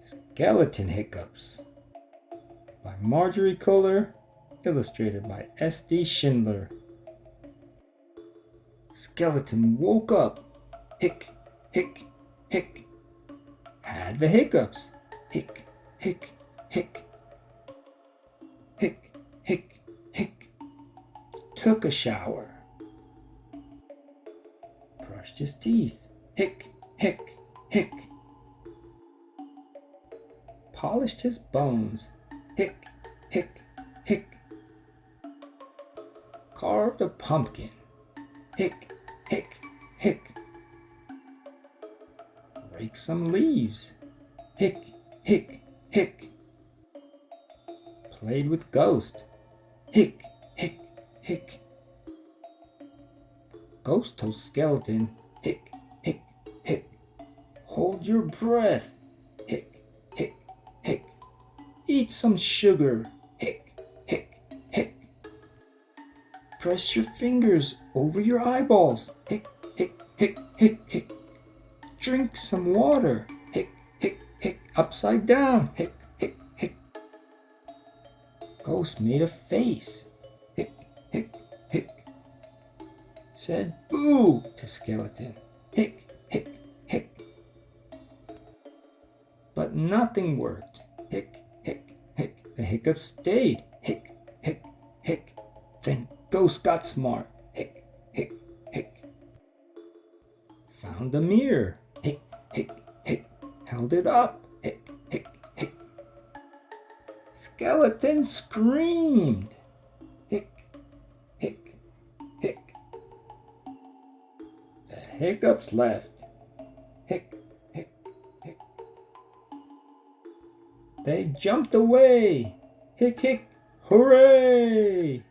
Skeleton Hiccups by Margery Cuyler, illustrated by S.D. Schindler. Skeleton woke up. Hic, hic, hic. Had the hiccups. Hic, hic, hic. Hic, hic, hic. Took a shower. Brushed his teeth. Hic, hic, hic. Polished his bones. Hic, hic, hic. Carved a pumpkin. Hic, hic, hic. Raked some leaves. Hic, hic, hic. Played with ghost. Hic, hic, hic. Ghost told skeleton. Hic, hic, hic. Hold your breath. Hic, hic, hic. Eat some sugar. Hic, hic, hic. Press your fingers over your eyeballs. Hic, hic, hic, hic, hic. Drink some water. Hic, hic, hic. Upside down. Hic, hic, hic. Ghost made a face. Hic, hic, hic. Said boo to skeleton. Hic, hic, hic. But nothing worked. Hic, hic, hic. The hiccup stayed. Hic, hic, hic. Then ghost got smart. Hic, hic, hic. Found a mirror. Hic, hic, hic. Held it up. Hic, hic, hic. Skeleton screamed. Hic, hic, hic. The hiccups left. Hic, hic, hic. They jumped away. Hic, hic, hooray!